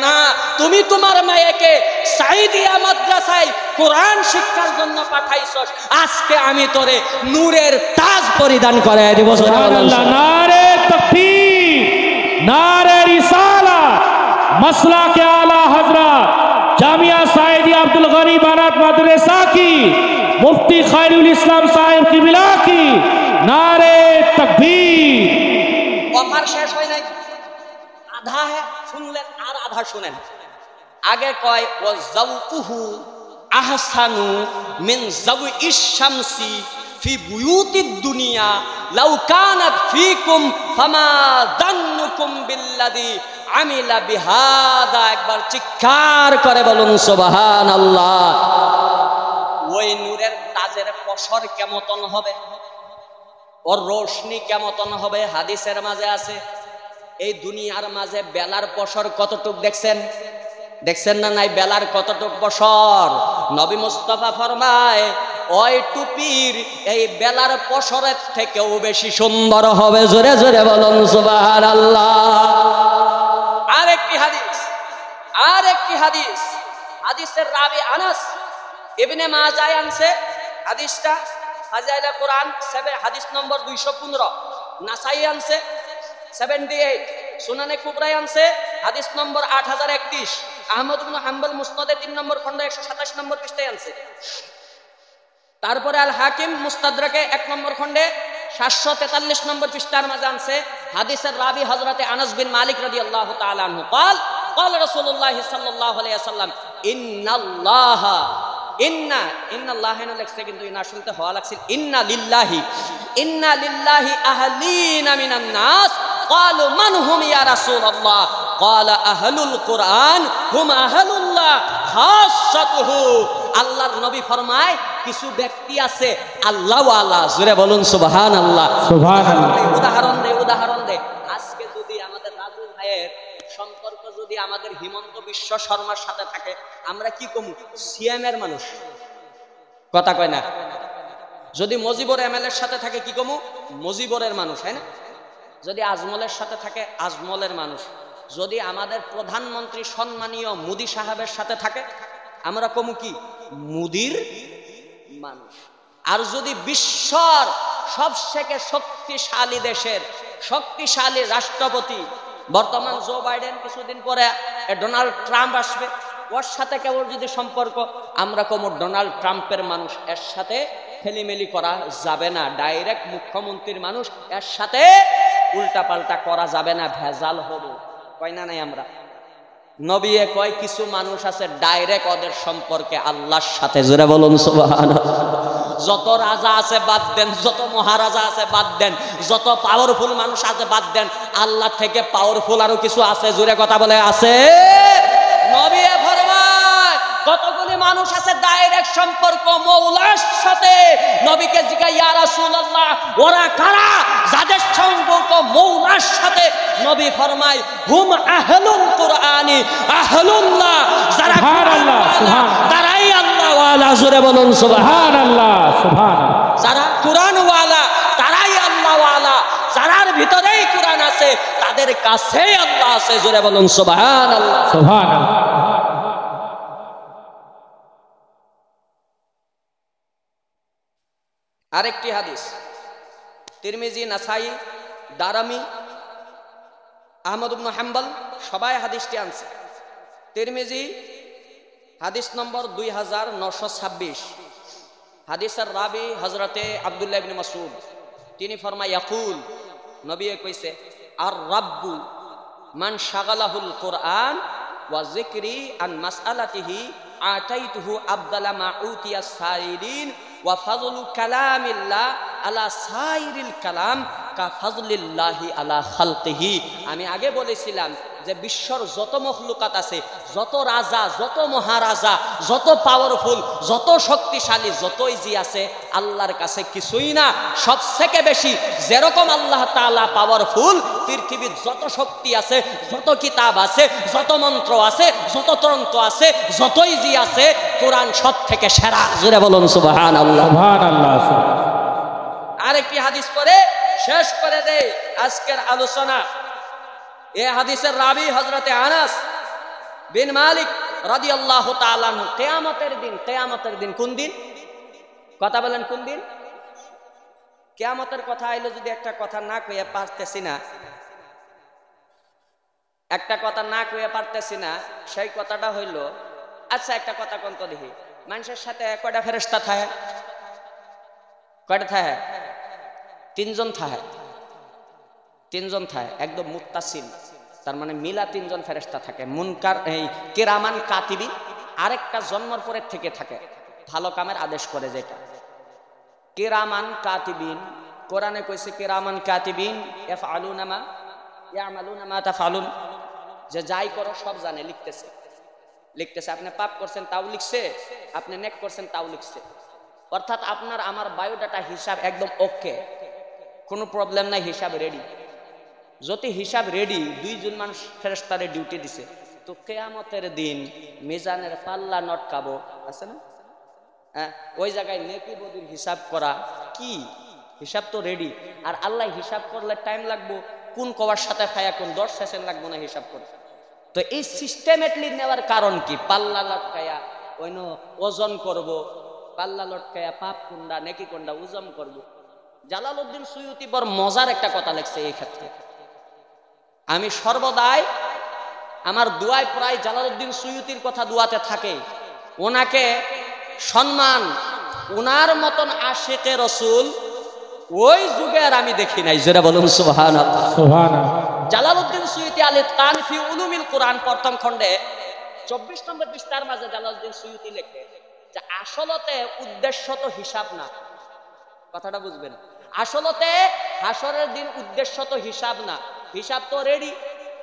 না, তুমি তোমার মেয়েকে সাইদিয়া মাদ্রাসায় কোরআন শিক্ষার জন্য পাঠাইছস, আজকে আমি তোরে নূরের তাজ পরিধান করায় দিব। সুবহানাল্লাহ। নারে তাকবীর, নারে রিসালাত, মাসলাকে আলা হযরত জামিয়া সাইদিয়া আব্দুল গনি বানাত মাদ্রাসা কি মুফতি খায়রুল ইসলাম সাহেব কিবলা কি নারে তাকবীর। অফার শেষ হয় নাই, আধা শুনলেন আর আধা শুনেন। আগে কয় ও যাওকুহু আহসানু মিন যাওইশ শামসি ফি বুয়ুতিদ দুনিয়া লাউ কানাত ফিকুম ফামা দান্নুকুম বিল্লাযী আমিলা বিহাদা। একবার চিৎকার করে বলুন সুবহানাল্লাহ। ওই নূরের তাজের পশর কেমন হবে, ওর রোশনি কেমন হবে, হাদিসের মাঝে আছে। এই দুনিয়ার মাঝে বেলার পশর কতটুক দেখছেন? দেখছেন না নাই? বেলার কতটুক পশর? নবী মুস্তাফা ফরমায় ওই টুপির এই বেলার পশরের থেকেও বেশি সুন্দর হবে। জোরে জোরে বলুন সুবহানাল্লাহ। আরেকটি হাদিস, হাদিসের রাবি আনাস ইবনে মাজাহ আনছে হাদিসটা, ফাজাইলে কোরআন হাদিস নম্বর 215, নাসাই আনছে 78, সুনানে কুবরায় আনছে হাদিস নম্বর 8031, আহমদ ইবনে হাম্বল মুসনাদে 3 নম্বর খন্ড 127 নম্বর পৃষ্ঠায় আনছে। তারপরে আল হাকিম মুস্তাদরাকে 1 নম্বর খন্ডে 743 নম্বর পৃষ্ঠার মাঝে আনছে। হাদিসের রাবি হযরতে আনাস বিন মালিক রাদিয়াল্লাহু তাআলা আনহু قال قال رسول الله صلى الله عليه وسلم ان الله লেখছে কিন্তু না শুনতে হওয়া লাগছে ইন্না লিল্লাহি আহলিনা মিনান নাস قالوا من هم يا رسول الله قال اهل القران هم اهلullah খাসাতুহ। আল্লাহর নবী ফরমায় কিছু ব্যক্তি আছে আল্লাহ ওয়ালা। জোরে বলুন সুবহানাল্লাহ। উদাহরণ দে। আজকে যদি আমাদের রাজু ভাইয়ের সম্পর্ক যদি আমাদের হিমন্ত বিশ্ব শর্মার সাথে থাকে, আমরা কি কমু? সিএম এর মানুষ, কথা কয় না। যদি মজিবর এমএলএ এর সাথে থাকে কি কমু? মজিবরের মানুষ, হ্যাঁ না? যদি আজমলের সাথে থাকে আজমলের মানুষ। যদি আমাদের প্রধানমন্ত্রী সম্মানীয় মোদি সাহেবের সাথে থাকে আমরা কমু কি? মুদির মানুষ। আর যদি বিশ্বর সবথেকে শক্তিশালী দেশের শক্তিশালী রাষ্ট্রপতি বর্তমান জো বাইডেন, কিছুদিন পরে ডোনাল্ড ট্রাম্প আসবে, ওর সাথে কেবল যদি সম্পর্ক, আমরা কমু ডোনাল্ড ট্রাম্পের মানুষ, এর সাথে ফেলিমেলি করা যাবে না। ডাইরেক্ট মুখ্যমন্ত্রীর মানুষ, এর সাথে উল্টা পাল্টা করা যাবে না, ভেজাল হবে। কয় না নাই আমরা? নবী কয় কিছু মানুষ আছে ডাইরেক্ট ওদের সম্পর্কে আল্লাহর সাথে। জোরে বলুন সুবহানাল্লাহ। যত রাজা আছে বাদ দেন, যত মহারাজা আছে বাদ দেন, যত পাওয়ারফুল মানুষ আছে বাদ দেন, আল্লাহ থেকে পাওয়ারফুল আরো কিছু আছে। জোরে কথা বলে আছে। নবী ফরমায় কতগুলি মানুষ আছে ডাইরেক্ট সম্পর্ক মওলার সাথে। নবীকে জিজ্ঞাসা ইয়া রাসূলুল্লাহ ওরা কারা যাদের সম্পর্ক মওলার সাথে? নবী ফরমায় হুম আহলুল কুরআনি আহলুল্লাহ, যারা সুবহানাল্লাহ সুবহানাল্লাহ, তারাই আল্লাহ ওয়ালা। জোরে বলুন সুবহানাল্লাহ সুবহানাল্লাহ। যারা কোরআন ওয়ালা তারাই আল্লাহ ওয়ালা, যারার ভিতরেই কোরআন আছে তাদের কাছেই আল্লাহ আছে। জোরে বলুন সুবহানাল্লাহ সুবহানাল্লাহ। আরেকটি হাদিস তিরমিজি, নাসাই, দারামি, আহমদ ইবনে হাম্বল সবাই হাদিসটি আনছে। তিরমিজি হাদিস নম্বর 2926, হাদিসের রাবি হযরতে আব্দুল্লাহ ইবনে মাসউদ, তিনি ফরমায় ইয়াকুল, নবী কইছে আর রাব্বু মান শাগালাহুল কুরআন ওয়া যিকরি আন মাসআলাতিহি আতাইতুহু আফদালা মা উতিয়াস সাইরিন ওয়া ফাযলু কালামিল্লাহ আলা সাইরিল কালাম কা ফাযলিল্লাহি আলা খালকিহি। আমি আগে বলেছিলাম যে বিশ্বর যত মখলুকাত আছে, যত রাজা, যত মহারাজা, যত পাওয়ারফুল, যত শক্তিশালী, যতই জি আছে, আল্লাহর কাছে কিছুই না। সবথেকে বেশি যেরকম আল্লাহ তাআলা পাওয়ারফুল, পৃথিবীর যত শক্তি আছে, যত কিতাব আছে, যত মন্ত্র আছে, যত তন্ত্র আছে, যতই জি আছে, কোরআন সব থেকে সেরা। জোরে বলুন সুবহানাল্লাহ। সুবহানাল্লাহ। আরেকটি হাদিস পড়ে শেষ করে দে আজকের আলোচনা। এই হাদিসের রাবি হযরতে আনাস বিন মালিক রাদিয়াল্লাহু তাআলা আনহু। কিয়ামতের দিন, কিয়ামতের দিন কোন দিন? কথা বলেন কোন দিন? কিয়ামতের কথা আইলো যদি একটা কথা না কইয়া পারতেছি না, একটা কথা না কইয়া পারতেছি না, সেই কথাটা হইল, আচ্ছা একটা কথা কোন তো দেখি, মানুষের সাথে কয়টা ফেরেশতা থাকে? কয়টা থাকে? তিনজন থাকে। তিনজন থাকে, একদম মুত্তাসিল, তার মানে মিলা তিনজন ফেরেশতা থাকে। মুনকার এই কিরামান কাতিবিন, আরেকটা জন্মের পরে থেকে থাকে, ভালো কামের আদেশ করে যেটা। কিরামান কাতিবিন, কোরআনে কইছে কিরামান কাতিবিন ইয়াফআলুনা মা ইয়ামালুনা মা তাফআলুন, যে যাই করো সব জানে, লিখতেছে, লিখতেছে। আপনি পাপ করছেন তাও লিখছে, আপনি নেক করছেন তাও লিখছে। অর্থাৎ আপনার আমার বায়োডাটা হিসাব একদম ওকে, কোনো প্রবলেম নাই, হিসাব রেডি। যদি হিসাব রেডি, দুইজন মানুষ ফেরেশতারে ডিউটি দিছে, তো কিয়ামতের দিন মিজানের পাল্লা নটকাবো, আছে না? হ্যাঁ, ওই জায়গায় নেকি বদির হিসাব করা কি, হিসাব তো রেডি। আর আল্লাহ হিসাব করলে টাইম লাগবো, কোন কবার সাথে খায়া কোন 10 সেকেন্ড লাগবো না হিসাব করতে। তো এই সিস্টেমেটলি নেওয়ার কারণ কি? পাল্লা লটকায়া ওইন ওজন করব, পাল্লা লটকায়া পাপ কোনটা নেকি কোনটা ওজন করব। জালালউদ্দিন সুয়ুতি বড় মজার একটা কথা লিখছে এই ক্ষেত্রে। আমি সর্বদাই আমার দুয়ায় প্রায় জালালউদ্দিন সুয়ুতির কথা দুয়াতে থাকে। ওনাকে সম্মান, ওনার মতন আশিকে রসুল ওই যুগে আর আমি দেখি নাই। যেটা বলুন সুবহানাল্লাহ। সুবহানাল্লাহ। জালালউদ্দিন সুয়ুতি আল ইতকান ফি উলুমিল কুরআন প্রথম খণ্ডে 24 নম্বর পৃষ্ঠার মাঝে জালালউদ্দিন সুয়ুতি লেখে যে আসলতে উদ্দেশ্য তো হিসাব না। কথাটা বুঝবেন, আসলতে হাসরের দিন উদ্দেশ্য তো হিসাব না, হিসাব তো রেডি।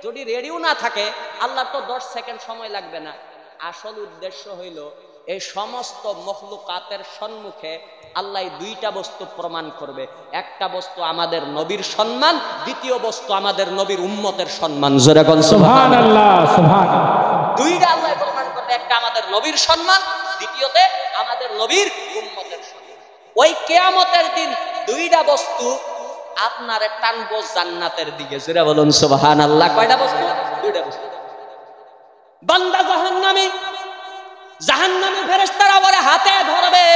যদি রেডিও না থাকে, আল্লাহ তো 10 সেকেন্ড সময় লাগবে না। আসল উদ্দেশ্য হইল এই সমস্ত মখলুকাতের সম্মুখে আল্লাহ দুইটা বস্তু প্রমাণ করবে। একটা বস্তু আমাদের নবীর সম্মান, দ্বিতীয় বস্তু আমাদের নবীর উম্মতের সম্মান। জোরে বলুন সুবহানাল্লাহ। সুবহানাল্লাহ। দুইটা আল্লাহ প্রমাণ করবে, একটা আমাদের নবীর সম্মান, দ্বিতীয়তে আমাদের নবীর উম্মতের সম্মান। ওই কিয়ামতের দিন দুইটা বস্তু আপনারে টানবো জান্নাতের দিকে। জোরে বলুন সুবহানাল্লাহ। কয়টা বস্তু? দুইটা বস্তু। বান্দা জাহান্নামী, জাহান্নামী ফেরেশতারা ওরে হাতে ধরবে,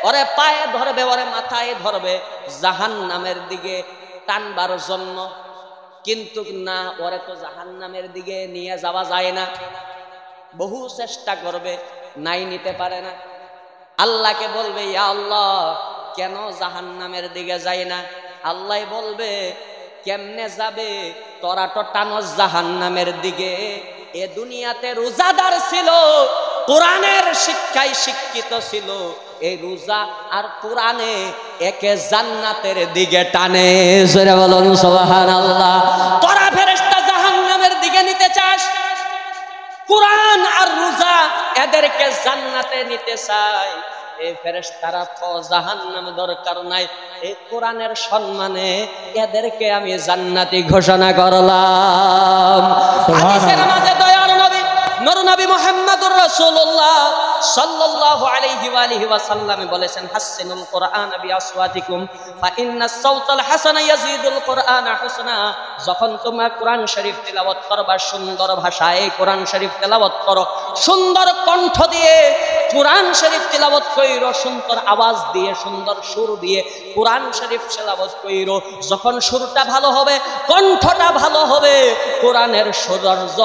ওরে পায়ে ধরবে, ওরে মাথায় ধরবে জাহান্নামের দিকে টানবার জন্য। কিন্তু না, ওরে তো জাহান্নামের দিকে নিয়ে যাওয়া যায় না। বহু চেষ্টা করবে, নাই নিতে পারে না। আল্লাহকে বলবে, ইয়া আল্লাহ, কেন জাহান্নামের দিকে যায় না? আল্লাহ বলবে, কেমনে যাবে? তোরা তো টানস জাহান্নামের দিকে। এ দুনিয়াতে রোজাদার ছিল, কোরআনের শিক্ষায় শিক্ষিত ছিল। এই রোজা আর কোরআনে একে জান্নাতের দিকে টানে। জোরে বলুন সুবহানাল্লাহ। তোরা ফেরেশতা জাহান্নামের দিকে নিতে চাস, কোরআন আর রোজা এদেরকে জান্নাতে নিতে চায়। এই ফেরেশতারা তো জাহান্নাম দরকার নাই, এই কোরআনের সম্মানে এদেরকে আমি জান্নাতি ঘোষণা করলাম। হাদিসের মাঝে দয়ার নবী নবী মুহাম্মদুর রাসূলুল্লাহ সাল্লাল্লাহু আলাইহি ওয়া আলিহি ওয়াসাল্লাম বলেছেন, হাসিনুল কুরআন বিআসওয়াতিকুম ফা ইন্নাস সাওতাল হাসানা ইয়াজিদুল কুরআনা হুসনা। যখন তোমরা কোরআন শরীফ তেলাওয়াত করবা, সুন্দর ভাষায় কোরআন শরীফ তেলাওয়াত করো, সুন্দর কণ্ঠ দিয়ে কোরআন শরীফ তেলাওয়াত কইরো, সুন্দর আওয়াজ দিয়ে, সুন্দর সুর দিয়ে কোরআন শরীফ তেলাওয়াত কইরো। যখন সুরটা ভালো হবে, কণ্ঠটা ভালো হবে, কোরআনের সৌন্দর্য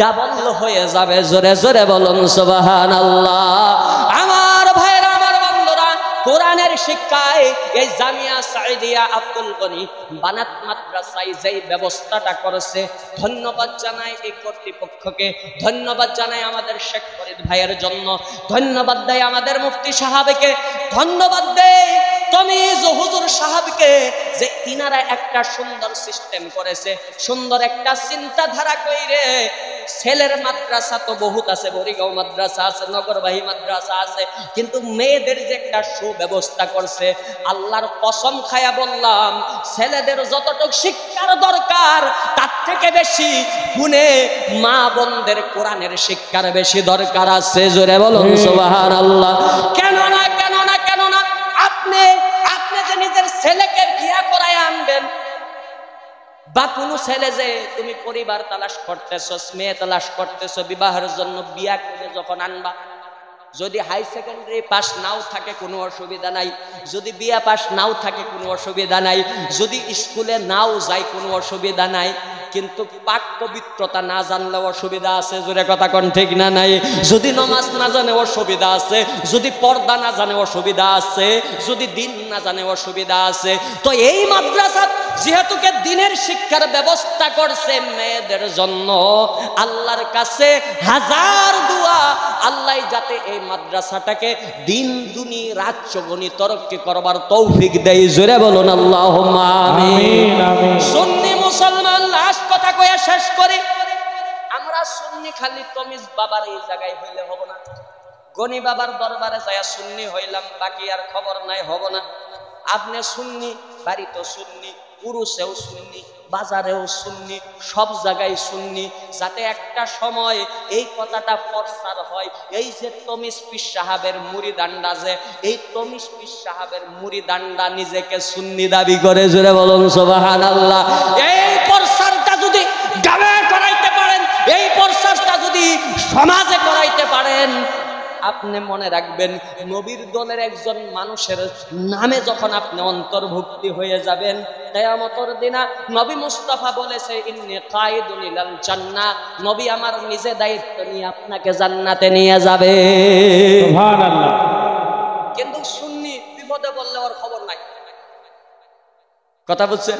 ডাবল হয়ে যাবে। জোরে জোরে বলুন সুবহানাল্লাহ। আমার ভাইরা, আমার বন্ধুরা, কোরআনের শিক্ষায় এই জামিয়া সাঈদিয়া আব্দুল গনি বানাত মাদ্রাসায় যেই ব্যবস্থাটা করেছে, ধন্যবাদ জানাই এই কর্তৃপক্ষকে, ধন্যবাদ জানাই আমাদের শেখ ফরিদ ভাইয়ের জন্য, ধন্যবাদ দেয় আমাদের মুফতি সাহাবকে, ধন্যবাদ দেয় তমিজ হুজুর সাহাবকে যে তিনারা একটা সুন্দর সিস্টেম করেছে, সুন্দর একটা চিন্তাধারা কইরে। ছেলের মাদ্রাসা তো বহুত আছে, বরিগাঁও মাদ্রাসা আছে, নগরবাহী মাদ্রাসা আছে, কিন্তু মেয়েদের যে একটা সুব্যবস্থা করছে, আল্লাহর কসম খায়া বললাম, ছেলেদের যতটুকু শিক্ষার দরকার তার থেকে বেশি গুণে মা বোনদের কোরআনের শিক্ষার বেশি দরকার আছে। জোরে বলুন সুবহানাল্লাহ। কেন না কেন না কেন না আপনি যে নিজের ছেলেকে বিয়া করায় আনবেন, বা কোনো ছেলে যে তুমি পরিবার তালাশ করতেছো, মেয়ে তালাশ করতেছো বিবাহের জন্য, বিয়া করে যখন আনবা, যদি হাই সেকেন্ডারি পাস নাও থাকে কোনো অসুবিধা নাই, যদি বিয়া পাস নাও থাকে কোনো অসুবিধা নাই, যদি স্কুলে নাও যায় কোনো অসুবিধা নাই, কিন্তু পাক পবিত্রতা না জানলেও অসুবিধা আছে। জোরে কথা কোন ঠিক না নাই? যদি নামাজ না জানে অসুবিধা আছে, যদি পর্দা না জানে অসুবিধা আছে, যদি দিন না জানে অসুবিধা আছে। তো এই মাদ্রাসা যেহেতু দিনের শিক্ষার ব্যবস্থা করছে মেয়েদের জন্য, আল্লাহর কাছে হাজার দোয়া, আল্লাহ যাতে এই মাদ্রাসাটাকে দিন দুনি রাত চৌগুনি তরক্কি করবার তৌফিক দেয়। জোরে বলুন আল্লাহুম্মা আমিন। সুন্নি মুসলমান লাস্ট কথা কয়ে শেষ করি, আমরা সুন্নি খালি তমিজ বাবার এই জায়গায় হইলে হব না, গনি বাবার দরবারে যায় সুন্নি হইলাম, বাকি আর খবর নাই, হব না। আপনি সুন্নি, বাড়িতে সুন্নি, পুরুষেও সুন্নি, বাজারেও সুন্নি, সব জায়গায় সুন্নি, যাতে একটা সময় এই কথাটা প্রচার হয়, এই যে তমিজ পীর সাহেবের মুরিদান্ডা, যে এই তমিজ পীর সাহেবের মুরিদান্ডা নিজেকে সুন্নি দাবি করে। জোরে বলুন সুবহানাল্লাহ। এই প্রচারটা যদি গ্রামে করাইতে পারেন, এই প্রচারটা যদি সমাজে করাইতে পারেন, আপনি মনে রাখবেন নবীর দলের একজন মানুষের নামে যখন আপনি অন্তর্ভুক্তি হয়ে যাবেন, কিয়ামতের দিনে নবী মুস্তাফা বলেছে ইন্নী কায়িদুন ইলাল জান্নাহ, নবী আমার নিজে দায়িত্ব নিয়ে আপনাকে জান্নাতে নিয়ে যাবে। সুবহানাল্লাহ। কিন্তু সুন্নি বিপদে বললে ওর খবর নাই, কথা বুঝছেন?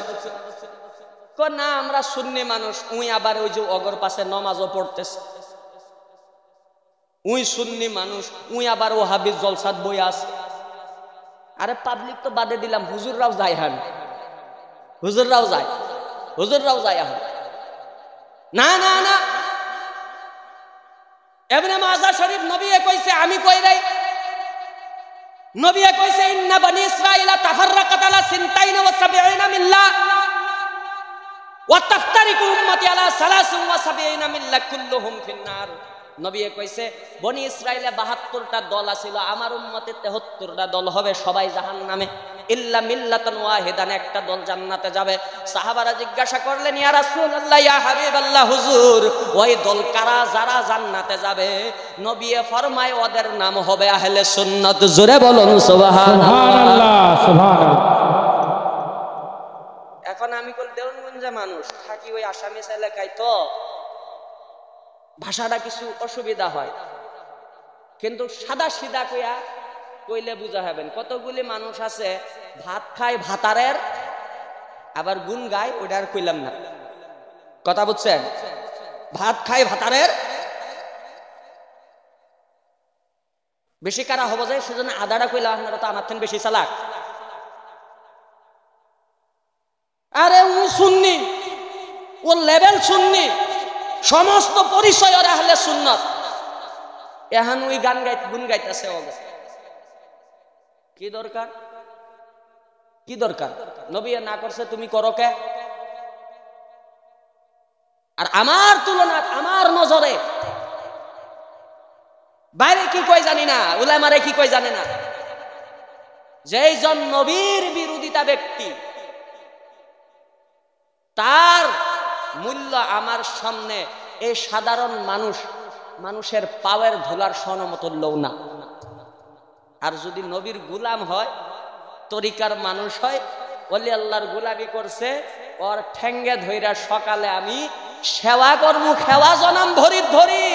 না আমরা সুন্নি মানুষ, উই আবার ওই যে অগর পাশে নামাজও পড়তেছে, উই সুন্নি মানুষ, উই আবার ও হাবিজ জলসাত বই আছে। আরে পাবলিক তো বাদে দিলাম, হুজুররাও যায়, হান হুজুররাও যায়, হুজুররাও যায় এখন। না না না, ইবনে মাজাহ শরীফ নবী কইছে, আমি কই নাই, নবী কইছে ইন্না বনি ইসরাঈলা তাফাররাকাত আলা 72 মিল্লাহ ওয়া তাফতারিকু উম্মতি আলা 73 মিল্লাহ কুল্লুহুম ফিন্নার। নবী কইছে বনি ইসরাইলে 72টা দল আছিল, আমার উম্মতে 73টা দল হবে, সবাই জাহান্নামে, ইল্লা মিল্লাতান ওয়াহিদান, একটা দল জান্নাতে যাবে। সাহাবারা জিজ্ঞাসা করলেন ইয়া রাসূলুল্লাহ, ইয়া হাবিবাল্লাহ, হুজুর ওই দল কারা যারা জান্নাতে যাবে? নবী ফরমায় ওদের নাম হবে আহলে সুন্নাত। জোরে বলুন সুবহানাল্লাহ সুবহানাল্লাহ। এখন আমি কল দেওয়ানগঞ্জে মানুষ থাকি, ওই আসামিস এলাকায়, তো ভাষাটা কিছু অসুবিধা হয়, কিন্তু সাদা সিধা কইলে বুঝা হবেন। কতগুলি মানুষ আছে ভাত খায় ভাতারের, আবার গুণ গায়, ওটা আর কইলাম না, কথা বুঝছেন? ভাত খায় ভাতারের, বেশি কারা হবো যায়, সেজন্য আদাটা কইলাম, আপনারা তো আমার থেকে বেশি চালাক। আরে ও সুন্নি, ও লেভেল সুন্নি, সমস্ত পরিচয় ওর আহলে সুন্নাত, এখন ওই গান গুণ গাইতেছে। কি দরকার, কি দরকার? নবী না করছে, তুমি করো কে? আর আমার তুলনা, আমার নজরে বাইরে কি কই জানি না, উলামারে কি কই জানি না, যেইজন নবীর বিরোধিতা ব্যক্তি, তার মূল্য আমার সামনে এই সাধারণ মানুষের পাওয়ের ধুলার সমতুল্যও না। আর যদি নবীর গুলাম হয়, তরিকার মানুষ হয়, ওলি আল্লাহর গুলামি করছে, ওর ঠেঙ্গে ধইরা সকালে আমি সেবা করমু, খেওয়া জনাম ভরি ধরি,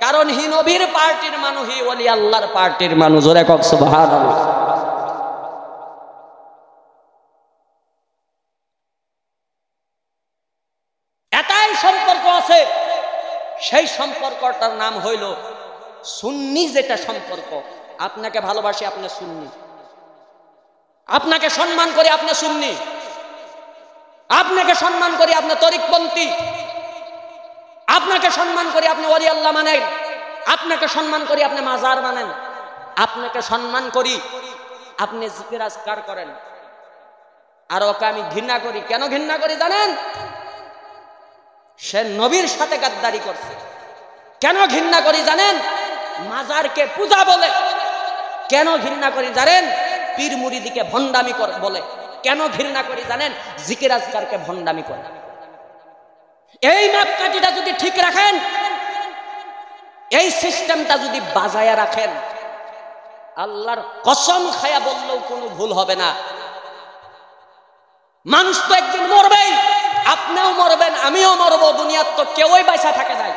কারণ হি নবীর পার্টির মানুষ, হি ওলি আল্লাহর পার্টির মানুষ। ওরে কক সুবহানাল্লাহ। সম্পর্ক আছে, সেই সম্পর্কটার নাম হইল সুন্নি। যেটা সম্পর্ক, আপনাকে ভালোবাসি আপনি সুন্নি, আপনাকে সম্মান করি আপনি সুন্নি, আপনাকে সম্মান করি আপনি তরিকপন্থী, আপনাকে সম্মান করি আপনি ওলি আল্লাহ মানেন, আপনাকে সম্মান করি আপনি মাজার মানেন, আপনাকে সম্মান করি আপনি জিকির আজকার করেন। আর ওকে আমি ঘৃণা করি। কেন ঘৃণা করি জানেন? সে নবীর সাথে গাদ্দারি করছে। কেন ঘৃণা করি জানেন? মাজারকে পূজা বলে। কেন ঘৃণা করি জানেন? পীর মুরিদিকে ভণ্ডামি বলে। কেন ঘৃণা করি জানেন? জিকির আজকারকে ভণ্ডামি করে। এই মাপকাঠিটা যদি ঠিক রাখেন, এই সিস্টেমটা যদি বাজায়া রাখেন, আল্লাহর কসম খায়া বললেও কোনো ভুল হবে না। মানুষ তো একদিন মরবেই, আপনিও মরবেন, আমিও মরবো, দুনিয়ার তো কেউই বাইসা থাকে নাই,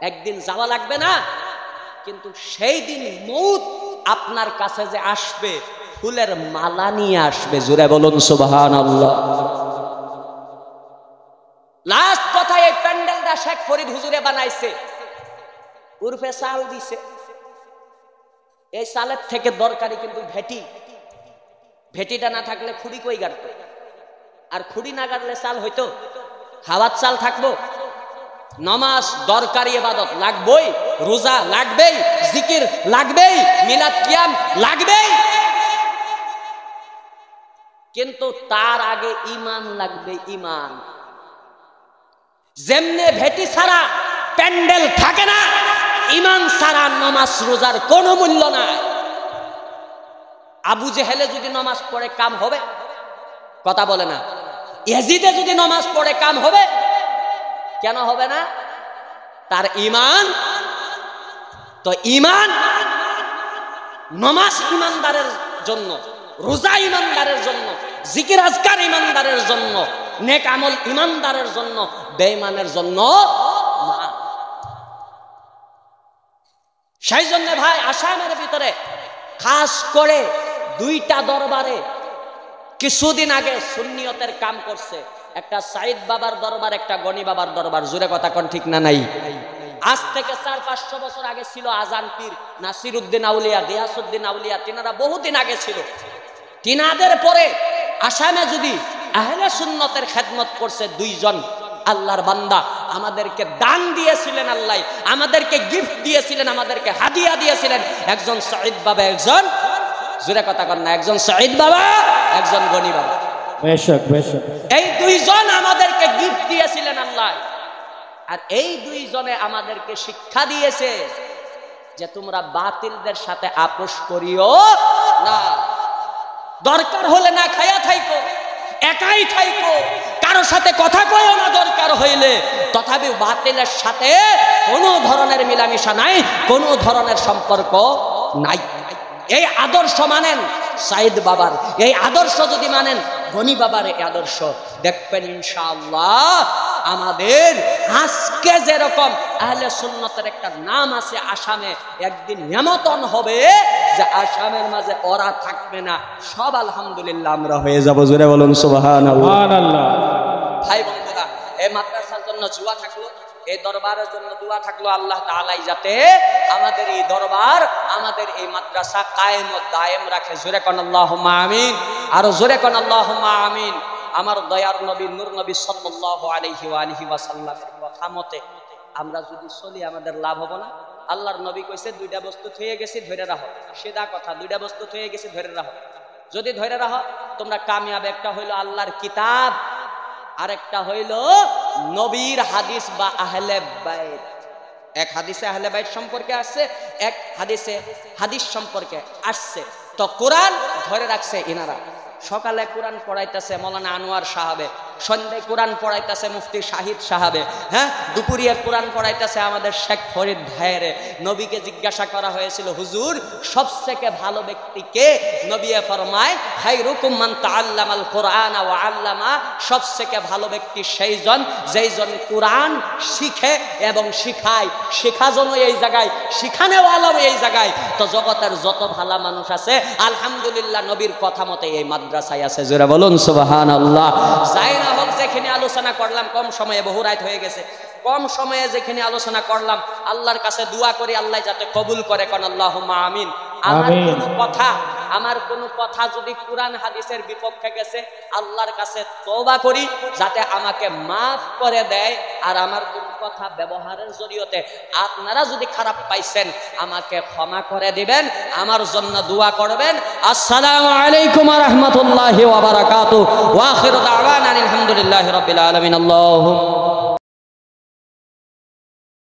একদিন যাওয়া লাগবে না? কিন্তু সেই দিন মউত আপনার কাছে যে আসবে, ফুলের মালা নিয়ে আসবে। জোরে বলুন সুবহানাল্লাহ। লাস্ট কথা, এই প্যান্ডেলটা শেখ ফরিদ হুজুরে বানাইছে, উর্ফে চাল দিছে। এই চালের থেকে দরকারি কিন্তু ভেটি। ভেটিটা না থাকলে খুঁড়ি কই গাড়তো? আর খুঁড়ি না গাড়লে চাল হইতো? হাওয়ার চাল থাকবো? নামাজ দরকারি ইবাদত লাগবেই, রোজা লাগবেই, জিকির লাগবেই, মিলাদ কিয়াম লাগবেই, কিন্তু তার আগে ঈমান লাগবে। ঈমান। যেমনে ভেটি ছাড়া প্যান্ডেল থাকে না, ঈমান ছাড়া নামাজ রোজার কোনো মূল্য নাই। আবু জেহেলে যদি নামাজ পড়ে কাম হবে? কথা বলে না। ইয়াজিদে যদি নামাজ পড়ে কাম হবে? কেন হবে না? তার ঈমান। তো ঈমান, নামাজ ঈমানদারের জন্য, রোজা ঈমানদারের জন্য, জিকির আজকার ঈমানদারের জন্য, নেক আমল ঈমানদারের জন্য, বেঈমানের জন্য না। সেই জন্য ভাই, আসামের ভিতরে খাস করে দুইটা দরবারে কিছুদিন আগে সুন্নিয়তের কাম করছে। একটা সাইদ বাবার দরবার, একটা গনি বাবার দরবার। জোরে কথা কোন ঠিক না নাই? আজ থেকে 400-500 বছর আগে ছিল আজান পীর নাসিরউদ্দিন আউলিয়া, গিয়াসউদ্দিন আউলিয়া, তিনারা বহুদিন আগে ছিল। তিনাদের পরে আসামে যদি আহলে সুন্নতের খেদমত করছে দুইজন আল্লাহর বান্দা, আমাদেরকে দান দিয়েছিলেন আল্লাহ, আমাদেরকে গিফট দিয়েছিলেন, আমাদেরকে হাদিয়া দিয়েছিলেন। একজন সাইদ বাবা, একজন, জোরে কথা কর না, একজন সাইদ বাবা, একজন গনি বাবা। বেশক বেশক। এই দুইজন আমাদেরকে গিফট দিয়েছিলেন আল্লাহ। আর এই দুইজনে আমাদেরকে শিক্ষা দিয়েছে যে তোমরা বাতিলদের সাথে আপোষ করিও না। দরকার হলে না খায়া থাইকো, একাই থাইকো, কারো সাথে কথা কইও না দরকার হইলে। তথাপি বাতিলের সাথে কোনো ধরনের মিলামিশা নাই, কোনো ধরনের সম্পর্ক নাই। এই আদর্শ মানেন সাইদ বাবার, এই আদর্শ যদি মানেন গনি বাবার এই আদর্শ, দেখবেন ইনশাআল্লাহ আমাদের আজকে যেরকম আহলে সুন্নতের একটা নাম আছে আসামে, একদিন এমতন হবে যে আসামের মাঝে ওরা থাকবে না, সব আলহামদুলিল্লাহ আমরা হয়ে যাব। জোরে বলুন সুবহানাল্লাহ। ভাই বন্ধুরা, এই মাদ্রাসার জন্য দোয়া থাকলো, এই দরবারের জন্য দোয়া থাকলো, আল্লাহ তাআলাই যাতে আমাদের এই দরবার, আমাদের এই মাদ্রাসা কায়েম ও দায়েম রাখে। জোরে কোন আল্লাহুম্মা আমিন। আর জোরে কোন আল্লাহুম্মা আমিন। আমার দয়ার নবী নূর নবী সাল্লাল্লাহু আলাইহি ওয়া আলিহি ওয়াসাল্লামের কথা মতে আমরা যদি চলি, আমাদের লাভ হবে না? আল্লাহর নবী কইছে, দুইটা বস্তু থয়ে গেছি ধরে রাখো। সিধা কথা, দুইটা বস্তু থয়ে গেছি ধরে রাখো। যদি ধরে রাখো তোমরা কামিয়াব। একটা হইল আল্লাহর কিতাব, আরেকটা হইল নবীর হাদিস বা আহলে বাইত। এক হাদিসে আহলে বাইত সম্পর্কে আসছে, এক হাদিসে হাদিস সম্পর্কে আসছে। তো কোরআন ধরে রাখছে ইনারা। সকালে কোরআন পড়াইতেছে মৌলানা আনোয়ার সাহাবে, সন্ধ্যায় কোরআন পড়াইতেছে মুফতি শাহিদ সাহাবে, হ্যাঁ, দুপুরিয়া কোরআন পড়াইতেছে আমাদের শেখ ফরিদ ভাইয়েরে। নবীকে জিজ্ঞাসা করা হয়েছিল, হুজুর সবথেকে ভালো ব্যক্তি কে? নবী ফরমায়, খায়রুকুম মান তাআল্লামাল কোরআন ওয়া আল্লামা। সবথেকে ভালো ব্যক্তি সেইজন যেইজন কোরআন শিখে এবং শিখায়। শেখা জন এই জায়গায়, শিখানেওয়ালাও এই জায়গায়। তো জগতের যত ভালো মানুষ আছে আলহামদুলিল্লাহ নবীর কথা মতে এই মাদ্রাসায় আছে। জোরে বলুন সুবহানাল্লাহ। যাই না হোক, যে যেখানে আলোচনা করলাম, কম সময়ে, বহু রাত হয়ে গেছে, কম সময়ে যেখানে আলোচনা করলাম, আল্লাহর কাছে দোয়া করি আল্লাহ যাতে কবুল করে, কোন আল্লাহুম্মা আমিন। আমার কোনো কথা যদি কোরআন হাদিসের বিপক্ষে গেছে, আল্লাহর কাছে তওবা করি যাতে আমাকে মাফ করে দেয়। আর আমার কোন কথা ব্যবহারের জরিয়তে আপনারা যদি খারাপ পাইছেন, আমাকে ক্ষমা করে দিবেন, আমার জন্য দোয়া করবেন। আসসালামু আলাইকুম ওয়া রাহমাতুল্লাহি ওয়া বারাকাতুহু ওয়া আখিরু দাওয়ানা আলহামদুলিল্লাহি রাব্বিল আলামিন। আল্লাহুম্মা